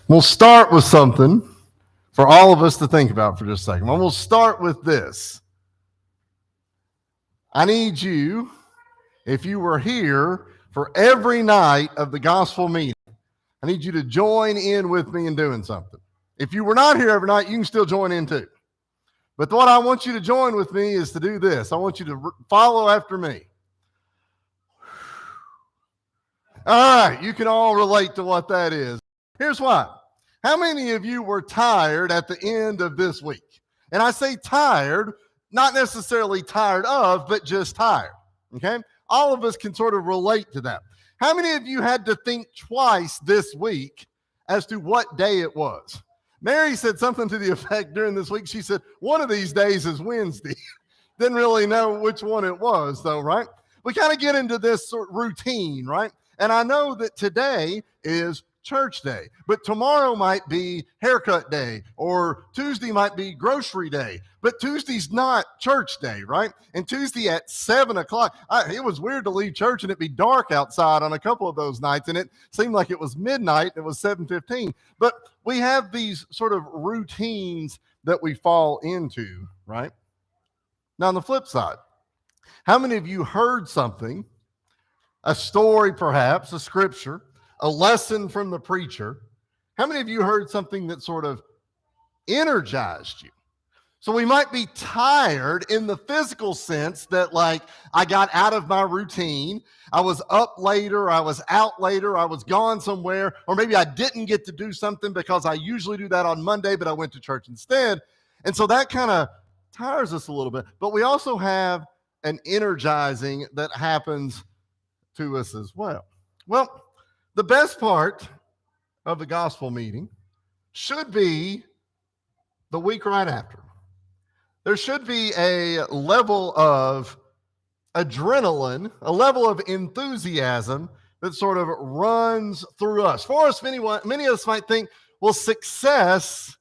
We'll start with something for all of us to think about for just a second. And we'll start with this. I need you, if you were here for every night of the gospel meeting, I need you to join in with me in doing something. If you were not here every night, you can still join in too. But what I want you to join with me is to do this. I want you to follow after me. All right, you can all relate to what that is. Here's why. How many of you were tired at the end of this week? And I say tired, not necessarily tired of, but just tired, okay? All of us can sort of relate to that. How many of you had to think twice this week as to what day it was? Mary said something to the effect during this week. She said, one of these days is Wednesday. Didn't really know which one it was, though, right? We kind of get into this sort of routine, right? And I know that today is church day, but tomorrow might be haircut day, or Tuesday might be grocery day, but Tuesday's not church day, right? And Tuesday at 7 o'clock, it was weird to leave church and it be dark outside on a couple of those nights, and it seemed like it was midnight, and it was 7:15. But we have these sort of routines that we fall into, right? Now, on the flip side, how many of you heard something, a story perhaps, a scripture, a lesson from the preacher? How many of you heard something that sort of energized you? So we might be tired in the physical sense that, like, I got out of my routine, I was up later, I was out later, I was gone somewhere, or maybe I didn't get to do something because I usually do that on Monday, but I went to church instead. And so that kind of tires us a little bit. But we also have an energizing that happens to us as well. Well, the best part of the gospel meeting should be the week right after. There should be a level of adrenaline, a level of enthusiasm that sort of runs through us. For us, many of us might think, well, success,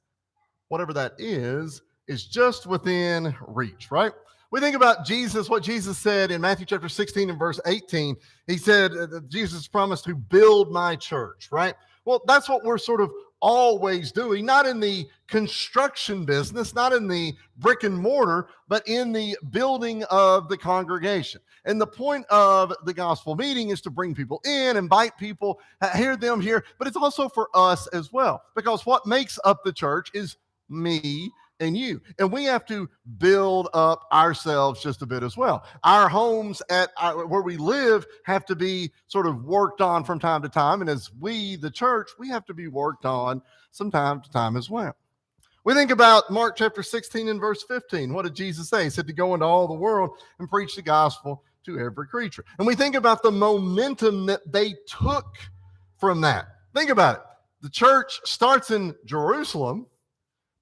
whatever that is just within reach, right? We think about Jesus, what Jesus said in Matthew chapter 16 and verse 18. He said, Jesus promised to build my church, right? Well, that's what we're sort of always doing, not in the construction business, not in the brick and mortar, but in the building of the congregation. And the point of the gospel meeting is to bring people in, invite people, hear them here, but it's also for us as well, because what makes up the church is me and you. And we have to build up ourselves just a bit as well. Our homes where we live have to be sort of worked on from time to time. And as we, the church, we have to be worked on from time to time as well. We think about Mark chapter 16 and verse 15. What did Jesus say? He said to go into all the world and preach the gospel to every creature. And we think about the momentum that they took from that. Think about it. The church starts in Jerusalem,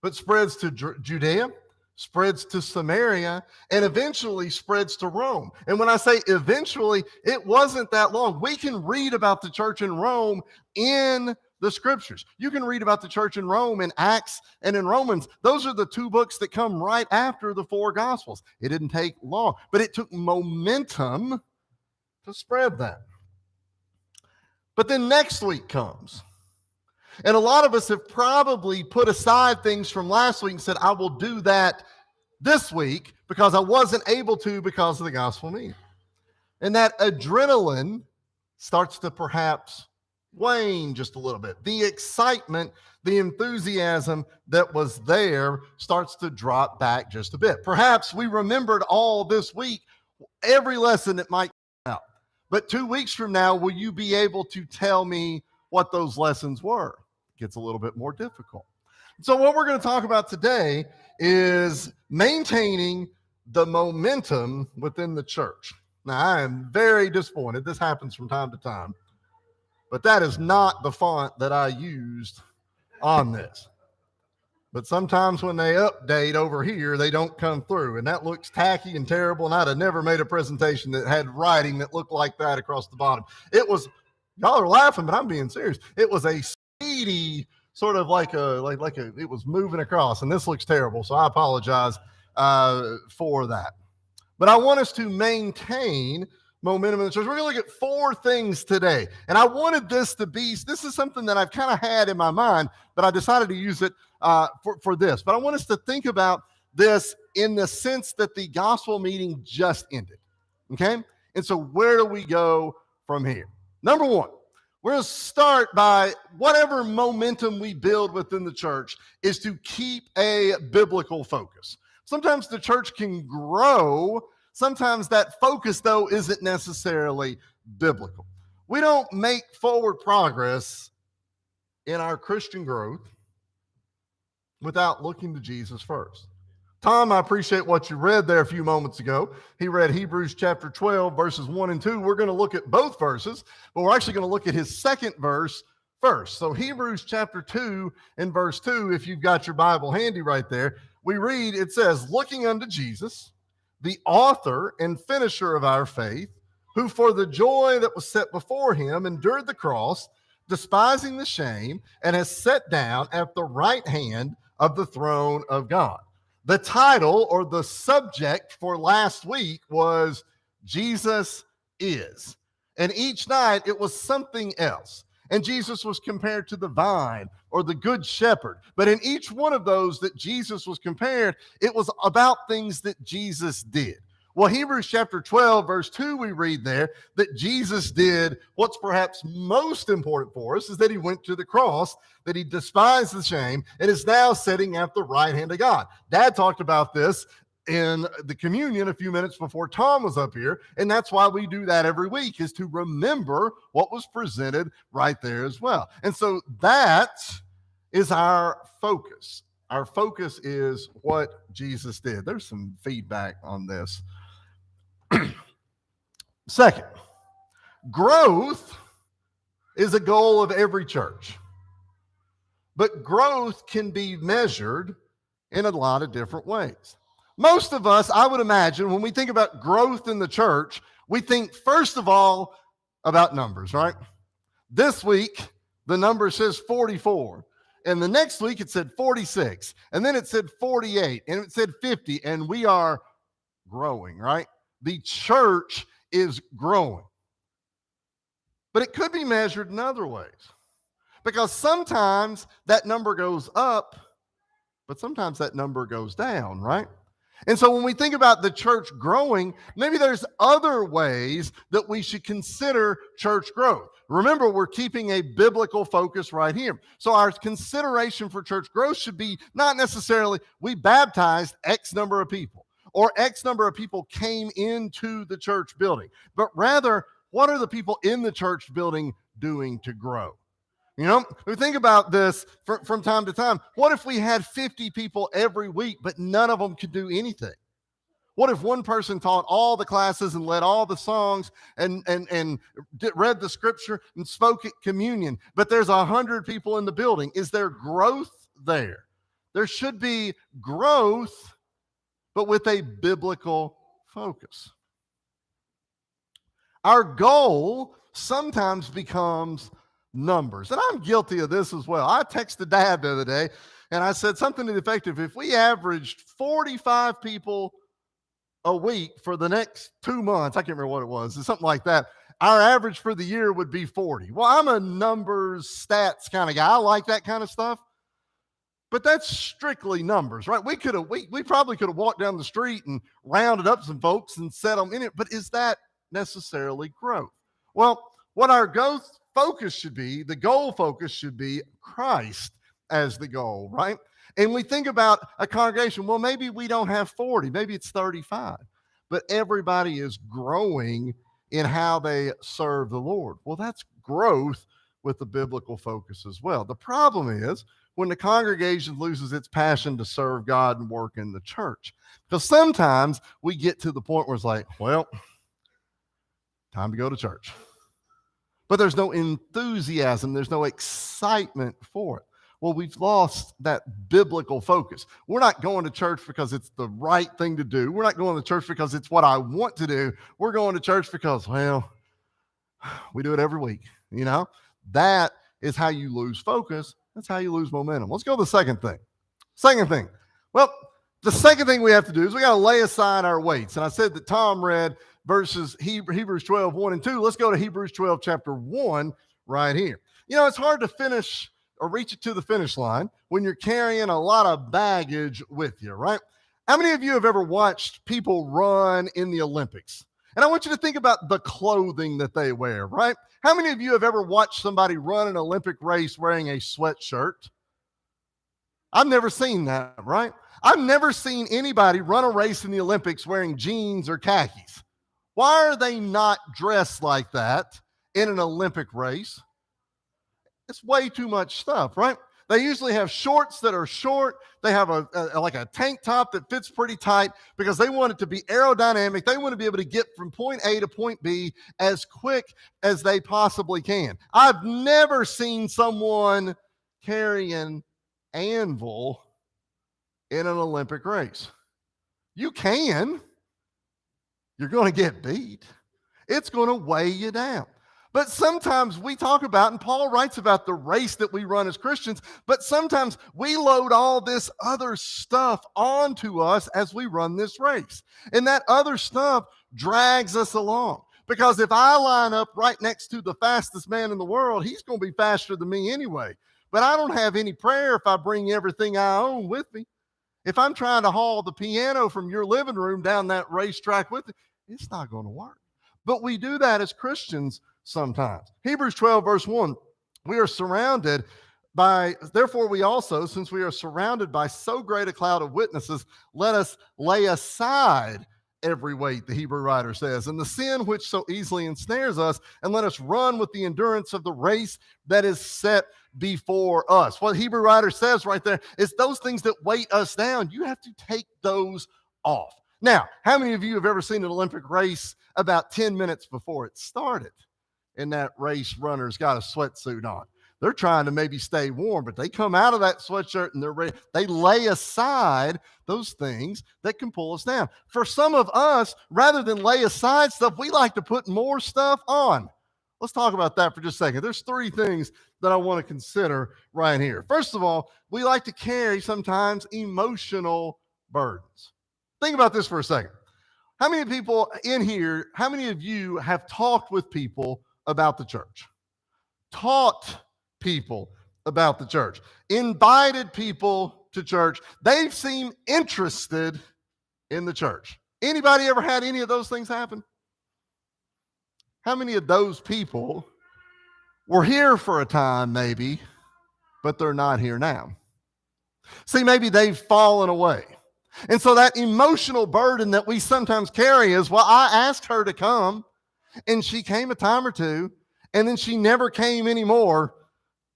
but spreads to Judea, spreads to Samaria, and eventually spreads to Rome. And when I say eventually, it wasn't that long. We can read about the church in Rome in the scriptures. You can read about the church in Rome in Acts and in Romans. Those are the two books that come right after the four gospels. It didn't take long, but it took momentum to spread that. But then next week comes. And a lot of us have probably put aside things from last week and said, I will do that this week because I wasn't able to because of the gospel meeting. And that adrenaline starts to perhaps wane just a little bit. The excitement, the enthusiasm that was there starts to drop back just a bit. Perhaps we remembered all this week, every lesson that might come out. But 2 weeks from now, will you be able to tell me what those lessons were? It gets a little bit more difficult. So what we're going to talk about today is maintaining the momentum within the church. Now, I am very disappointed. This happens from time to time. But that is not the font that I used on this. But sometimes when they update over here, they don't come through. And that looks tacky and terrible. And I'd have never made a presentation that had writing that looked like that across the bottom. It was, y'all are laughing, but I'm being serious. It was a speedy, sort of like it was moving across. And this looks terrible. So I apologize for that. But I want us to maintain momentum in the church. We're going to look at 4 things today. And I wanted this is something that I've kind of had in my mind, but I decided to use it for this. But I want us to think about this in the sense that the gospel meeting just ended. Okay? And so where do we go from here? Number 1, we're going to start by whatever momentum we build within the church is to keep a biblical focus. Sometimes the church can grow. Sometimes that focus, though, isn't necessarily biblical. We don't make forward progress in our Christian growth without looking to Jesus first. Tom, I appreciate what you read there a few moments ago. He read Hebrews chapter 12, verses 1 and 2. We're going to look at both verses, but we're actually going to look at his second verse first. So Hebrews chapter 2 and verse 2, if you've got your Bible handy right there, we read, it says, looking unto Jesus, the author and finisher of our faith, who for the joy that was set before him endured the cross, despising the shame, and has sat down at the right hand of the throne of God. The title or the subject for last week was Jesus is. And each night it was something else. And Jesus was compared to the vine or the good shepherd. But in each one of those that Jesus was compared, it was about things that Jesus did. Well, Hebrews chapter 12, verse 2, we read there that Jesus did what's perhaps most important for us is that he went to the cross, that he despised the shame, and is now sitting at the right hand of God. Dad talked about this in the communion a few minutes before Tom was up here, and that's why we do that every week, is to remember what was presented right there as well. And so that is our focus. Our focus is what Jesus did. There's some feedback on this. Second, growth is a goal of every church, but growth can be measured in a lot of different ways. Most of us, I would imagine, when we think about growth in the church, we think first of all about numbers, right? This week, the number says 44. And the next week it said 46. And then it said 48. And it said 50. And we are growing, right? The church is growing. But it could be measured in other ways. Because sometimes that number goes up, but sometimes that number goes down, right? And so when we think about the church growing, maybe there's other ways that we should consider church growth. Remember, we're keeping a biblical focus right here. So our consideration for church growth should be not necessarily we baptized X number of people or X number of people came into the church building, but rather, what are the people in the church building doing to grow? You know, we think about this from time to time. What if we had 50 people every week, but none of them could do anything? What if one person taught all the classes and led all the songs and read the scripture and spoke at communion, but there's 100 people in the building? Is there growth there? There should be growth, but with a biblical focus. Our goal sometimes becomes numbers. And I'm guilty of this as well. I texted Dad the other day and I said something to the effect of, if we averaged 45 people a week for the next 2 months, I can't remember what it was, it's something like that, our average for the year would be 40. Well, I'm a numbers, stats kind of guy. I like that kind of stuff. But that's strictly numbers, right? We probably could have walked down the street and rounded up some folks and set them in it. But is that necessarily growth? Well, what our growth focus should be, the goal focus should be Christ as the goal, right? And we think about a congregation, well, maybe we don't have 40, maybe it's 35, but everybody is growing in how they serve the Lord. Well, that's growth with the biblical focus as well. The problem is when the congregation loses its passion to serve God and work in the church, because sometimes we get to the point where it's like, well, time to go to church. But there's no enthusiasm. There's no excitement for it. Well, we've lost that biblical focus. We're not going to church because it's the right thing to do. We're not going to church because it's what I want to do. We're going to church because, well, we do it every week. You know, that is how you lose focus. That's how you lose momentum. Let's go to the second thing. Well, the second thing we have to do is we got to lay aside our weights. And I said that Tom read verses Hebrews 12, 1 and 2. Let's go to Hebrews 12, chapter 1 right here. You know, it's hard to finish or reach it to the finish line when you're carrying a lot of baggage with you, right? How many of you have ever watched people run in the Olympics? And I want you to think about the clothing that they wear, right? How many of you have ever watched somebody run an Olympic race wearing a sweatshirt? I've never seen that, right? I've never seen anybody run a race in the Olympics wearing jeans or khakis. Why are they not dressed like that in an Olympic race? It's way too much stuff, right? They usually have shorts that are short. They have like a tank top that fits pretty tight because they want it to be aerodynamic. They want to be able to get from point A to point B as quick as they possibly can. I've never seen someone carry an anvil in an Olympic race. You can. You're going to get beat. It's going to weigh you down. But sometimes we talk about, and Paul writes about the race that we run as Christians, but sometimes we load all this other stuff onto us as we run this race. And that other stuff drags us along. Because if I line up right next to the fastest man in the world, he's going to be faster than me anyway. But I don't have any prayer if I bring everything I own with me. If I'm trying to haul the piano from your living room down that racetrack with it, it's not going to work. But we do that as Christians sometimes. Hebrews 12, verse 1, we are surrounded by, therefore we also, since we are surrounded by so great a cloud of witnesses, let us lay aside every weight, the Hebrew writer says, and the sin which so easily ensnares us, and let us run with the endurance of the race that is set before us. What the Hebrew writer says right there is those things that weight us down, you have to take those off. Now, how many of you have ever seen an Olympic race about 10 minutes before it started? And that race runner's got a sweatsuit on. They're trying to maybe stay warm, but they come out of that sweatshirt and they're ready. They lay aside those things that can pull us down. For some of us, rather than lay aside stuff, we like to put more stuff on. Let's talk about that for just a second. There's three things that I want to consider right here. First of all, we like to carry sometimes emotional burdens. Think about this for a second. How many people in here, how many of you have talked with people about the church? Taught people about the church, invited people to church. They've seemed interested in the church. Anybody ever had any of those things happen? How many of those people were here for a time maybe, but they're not here now? See, maybe they've fallen away. And so that emotional burden that we sometimes carry is, well, I asked her to come and she came a time or two and then she never came anymore.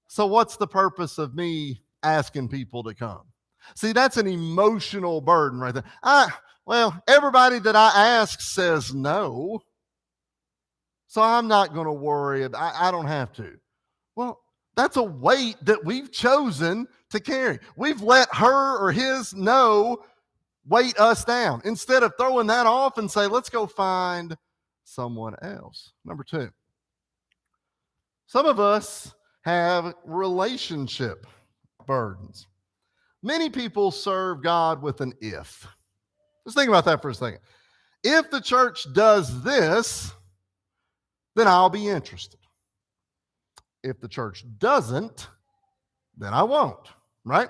So what's the purpose of me asking people to come? See, that's an emotional burden right there. Well, everybody that I ask says no. So I'm not going to worry. I don't have to. Well, that's a weight that we've chosen to carry. We've let her or his no weight us down instead of throwing that off and say, let's go find someone else. Number two, some of us have relationship burdens. Many people serve God with an if. Just think about that for a second. If the church does this, then I'll be interested. If the church doesn't, then I won't, right?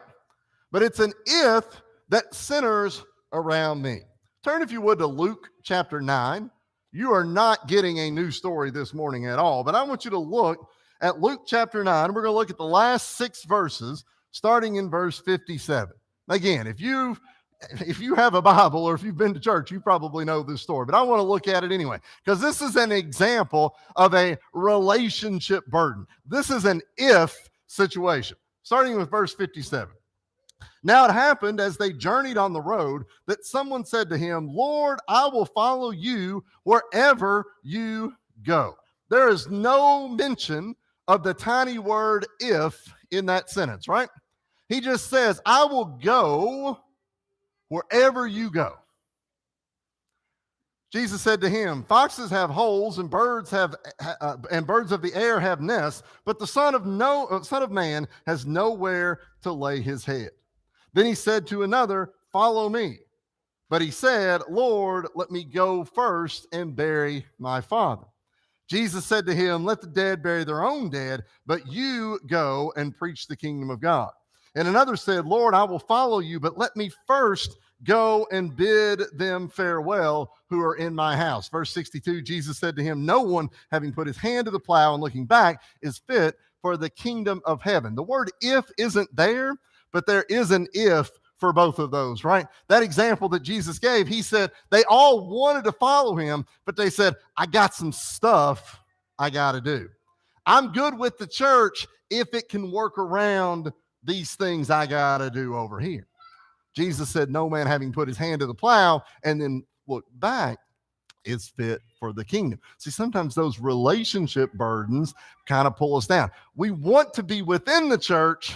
But it's an if that centers around me. Turn, if you would, to Luke chapter 9. You are not getting a new story this morning at all, but I want you to look at Luke chapter 9. We're going to look at the last 6 verses, starting in verse 57. Again, if you have a Bible or if you've been to church, you probably know this story, but I want to look at it anyway, because this is an example of a relationship burden. This is an if situation, starting with verse 57. Now it happened as they journeyed on the road that someone said to him, Lord, I will follow you wherever you go. There is no mention of the tiny word if in that sentence, right? He just says, I will go wherever you go. Jesus said to him, foxes have holes and birds of the air have nests, but the Son of Man has nowhere to lay his head. Then he said to another, follow me. But he said, Lord, let me go first and bury my father. Jesus said to him, let the dead bury their own dead, but you go and preach the kingdom of God. And another said, Lord, I will follow you, but let me first go and bid them farewell who are in my house. Verse 62, Jesus said to him, no one, having put his hand to the plow and looking back, is fit for the kingdom of heaven. The word if isn't there, but there is an if for both of those, right? That example that Jesus gave, he said they all wanted to follow him, but they said, I got some stuff I got to do. I'm good with the church if it can work around these things I got to do over here. Jesus said, no man having put his hand to the plow and then looked back is fit for the kingdom. See, sometimes those relationship burdens kind of pull us down. We want to be within the church,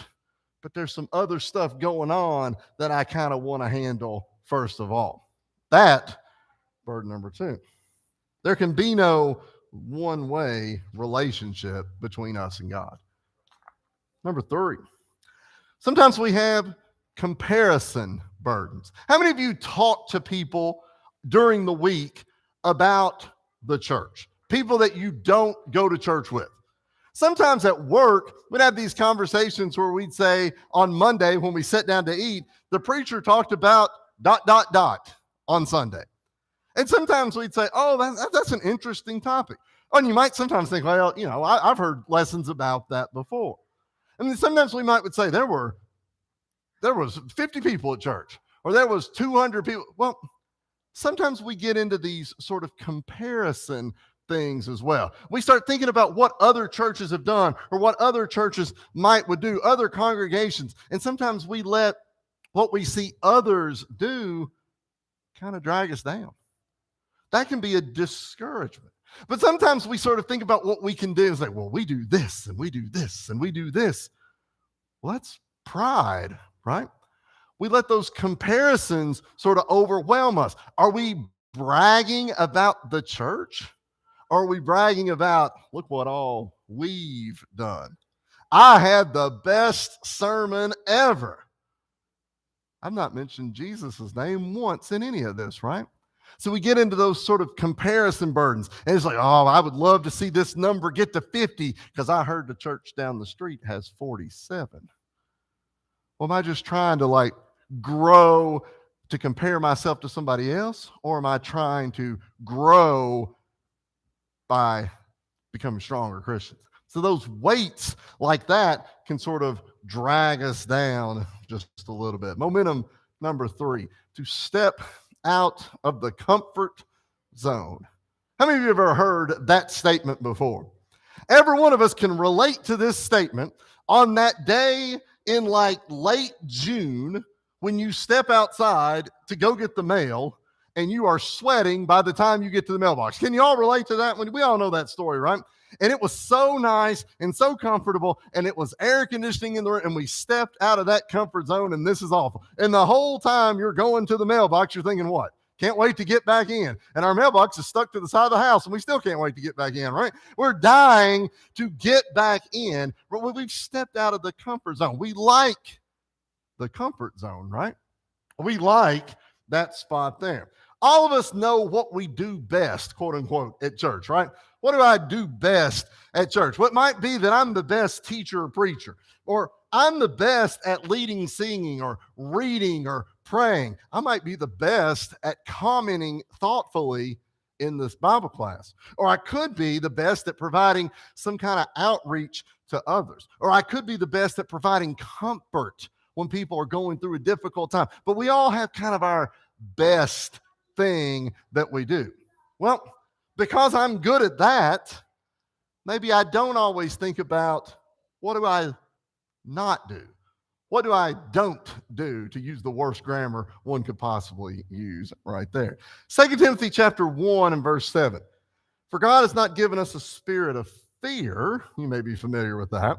but there's some other stuff going on that I kind of want to handle first of all. That, burden number 2. There can be no one-way relationship between us and God. Number 3, sometimes we have comparison burdens. How many of you talk to people during the week about the church? People that you don't go to church with. Sometimes at work, we'd have these conversations where we'd say on Monday when we sat down to eat, the preacher talked about ... on Sunday. And sometimes we'd say, oh, that's an interesting topic. And you might sometimes think, well, you know, I've heard lessons about that before. And then sometimes we would say there was 50 people at church, or there was 200 people. Well, sometimes we get into these sort of comparison things as well. We start thinking about what other churches have done or what other churches would do, other congregations. And sometimes we let what we see others do kind of drag us down. That can be a discouragement. But sometimes we sort of think about what we can do. It's like, well, we do this and we do this and we do this. Well, that's pride, right? We let those comparisons sort of overwhelm us. Are we bragging about the church? Or are we bragging about, look what all we've done? I had the best sermon ever. I've not mentioned Jesus' name once in any of this, right? So we get into those sort of comparison burdens. And it's like, oh, I would love to see this number get to 50 because I heard the church down the street has 47. Well, am I just trying to grow to compare myself to somebody else? Or am I trying to grow by becoming stronger Christians? So those weights like that can sort of drag us down just a little bit. Momentum number 3, to step out of the comfort zone. How many of you have ever heard that statement before? Every one of us can relate to this statement on that day in late June when you step outside to go get the mail and you are sweating by the time you get to the mailbox. Can you all relate to that? We all know that story, right? And it was so nice and so comfortable, and it was air conditioning in the room, and we stepped out of that comfort zone, and this is awful. And the whole time you're going to the mailbox, you're thinking, what? Can't wait to get back in. And our mailbox is stuck to the side of the house, and we still can't wait to get back in, right? We're dying to get back in, but we've stepped out of the comfort zone. We like the comfort zone, right? We like that spot there. All of us know what we do best, quote unquote, at church, right? What do I do best at church? What might be that I'm the best teacher or preacher, or I'm the best at leading singing or reading or praying. I might be the best at commenting thoughtfully in this Bible class. Or I could be the best at providing some kind of outreach to others. Or I could be the best at providing comfort when people are going through a difficult time. But we all have kind of our best thing that we do. Well, because I'm good at that, maybe I don't always think about what do I not do? What do I don't do, to use the worst grammar one could possibly use right there? 2 Timothy chapter 1 and verse 7. For God has not given us a spirit of fear, you may be familiar with that,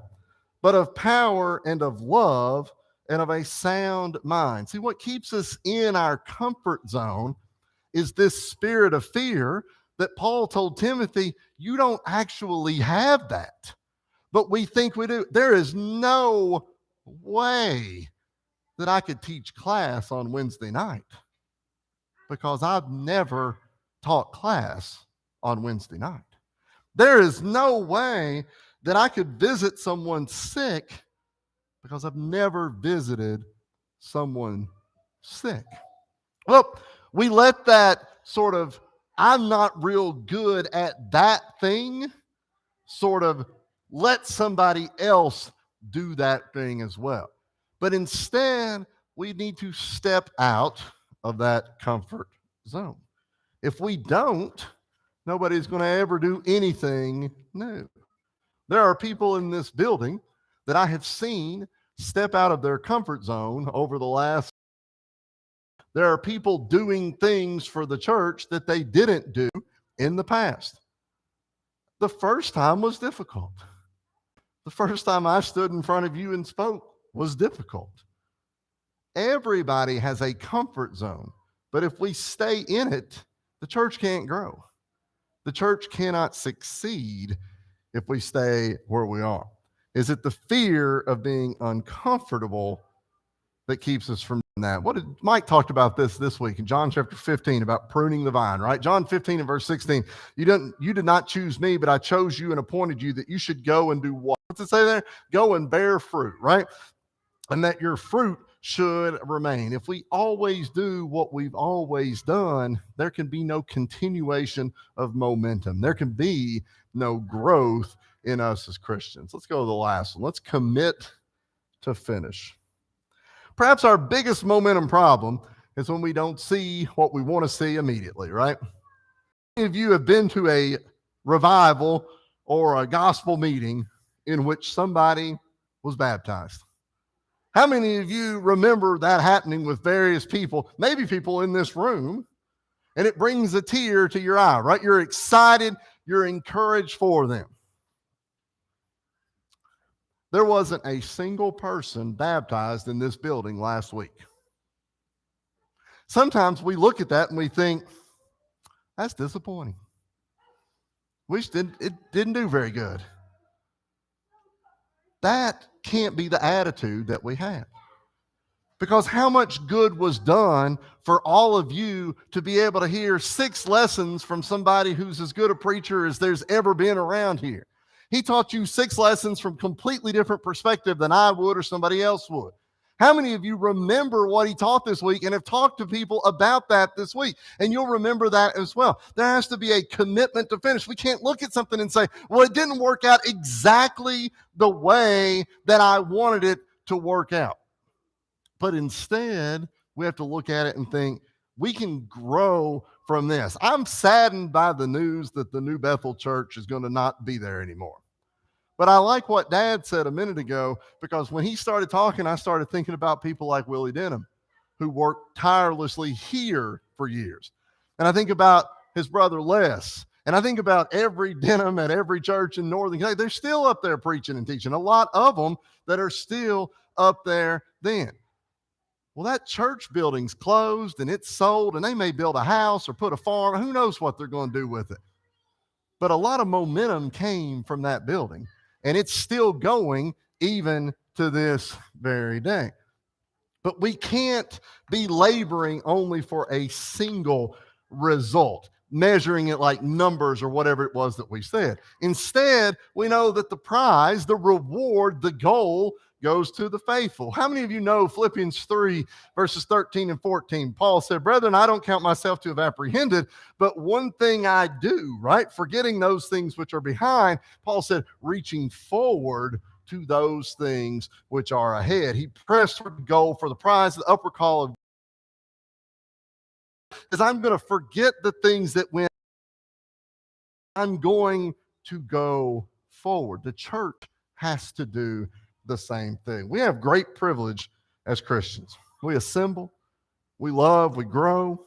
but of power and of love and of a sound mind. See, what keeps us in our comfort zone is this spirit of fear that Paul told Timothy, you don't actually have that, but we think we do. There is no way that I could teach class on Wednesday night. because I've never taught class on Wednesday night. There is no way that I could visit someone sick because I've never visited someone sick. Well, we let that sort of, I'm not real good at that thing, sort of let somebody else do that thing as well. But instead, we need to step out of that comfort zone. If we don't, nobody's going to ever do anything new. There are people in this building that I have seen step out of their comfort zone over the last. There are people doing things for the church that they didn't do in the past. The first time was difficult. The first time I stood in front of you and spoke was difficult. Everybody has a comfort zone, but if we stay in it, the church can't grow. The church cannot succeed if we stay where we are. Is it the fear of being uncomfortable that keeps us from doing that? What did Mike talked about this week in John chapter 15 about pruning the vine, right? John 15 and verse 16. You did not choose me, but I chose you and appointed you that you should go and do what? What's it say there? Go and bear fruit, right? And that your fruit should remain. If we always do what we've always done, there can be no continuation of momentum. There can be no growth in us as Christians. Let's go to the last one. Let's commit to finish. Perhaps our biggest momentum problem is when we don't see what we want to see immediately, right? Many of you have been to a revival or a gospel meeting in which somebody was baptized. How many of you remember that happening with various people, maybe people in this room, and it brings a tear to your eye, right? You're excited, you're encouraged for them. There wasn't a single person baptized in this building last week. Sometimes we look at that and we think, that's disappointing. It didn't do very good. That can't be the attitude that we have. Because how much good was done for all of you to be able to hear 6 lessons from somebody who's as good a preacher as there's ever been around here? He taught you 6 lessons from completely different perspective than I would or somebody else would. How many of you remember what he taught this week and have talked to people about that this week? And you'll remember that as well. There has to be a commitment to finish. We can't look at something and say, well, it didn't work out exactly the way that I wanted it to work out. But instead, we have to look at it and think, we can grow from this. I'm saddened by the news that the New Bethel Church is going to not be there anymore. But I like what Dad said a minute ago, because when he started talking, I started thinking about people like Willie Denham, who worked tirelessly here for years. And I think about his brother Les. And I think about every Denham at every church in Northern Kentucky. They're still up there preaching and teaching. A lot of them that are still up there then. Well, that church building's closed and it's sold, and they may build a house or put a farm. Who knows what they're going to do with it? But a lot of momentum came from that building, and it's still going even to this very day. But we can't be laboring only for a single result, measuring it like numbers or whatever it was that we said. Instead, we know that the prize, the reward, the goal goes to the faithful. How many of you know Philippians 3, verses 13 and 14? Paul said, brethren, I don't count myself to have apprehended, but one thing I do, right? Forgetting those things which are behind, Paul said, reaching forward to those things which are ahead. He pressed for the goal, for the prize, the upward call of, because I'm going to forget the things that went. I'm going to go forward. The church has to do the same thing. We have great privilege as Christians. We assemble, we love, we grow,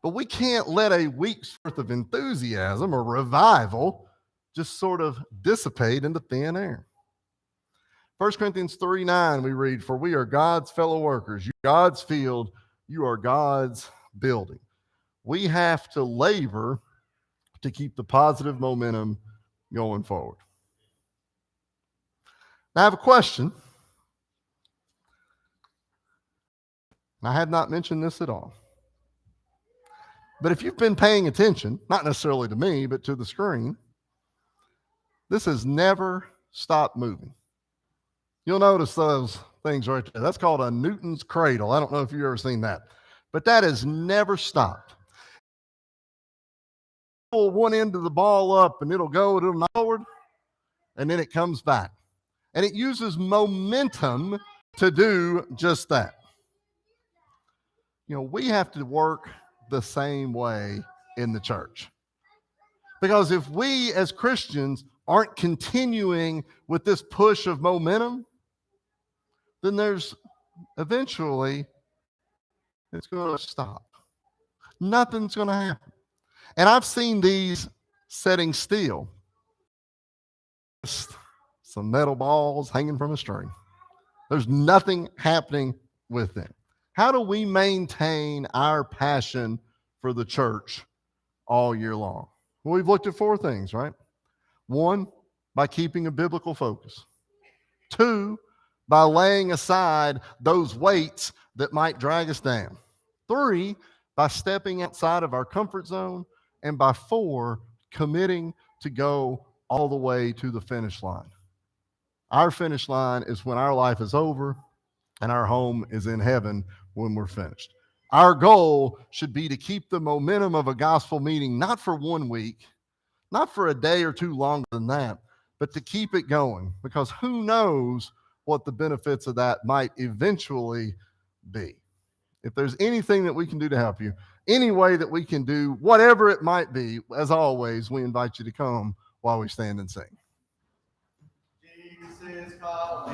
but we can't let a week's worth of enthusiasm or revival just sort of dissipate into thin air. 1 Corinthians 3:9, we read, for we are God's fellow workers, you God's field, you are God's building. We have to labor to keep the positive momentum going forward. Now, I have a question. I had not mentioned this at all. But if you've been paying attention, not necessarily to me, but to the screen, this has never stopped moving. You'll notice those things right there. That's called a Newton's cradle. I don't know if you've ever seen that, but that has never stopped. Pull one end of the ball up and it'll go forward, and then it comes back. And it uses momentum to do just that. You know, we have to work the same way in the church. Because if we as Christians aren't continuing with this push of momentum, then there's eventually it's going to stop. Nothing's going to happen. And I've seen these setting still. Just some metal balls hanging from a string. There's nothing happening with them. How do we maintain our passion for the church all year long? Well, we've looked at 4 things, right? 1, by keeping a biblical focus. 2, by laying aside those weights that might drag us down. 3, by stepping outside of our comfort zone. And by 4, committing to go all the way to the finish line. Our finish line is when our life is over and our home is in heaven when we're finished. Our goal should be to keep the momentum of a gospel meeting, not for 1 week, not for a day or 2 longer than that, but to keep it going, because who knows what the benefits of that might eventually be. If there's anything that we can do to help you, any way that we can do, whatever it might be, as always, we invite you to come while we stand and sing. Jesus is calling.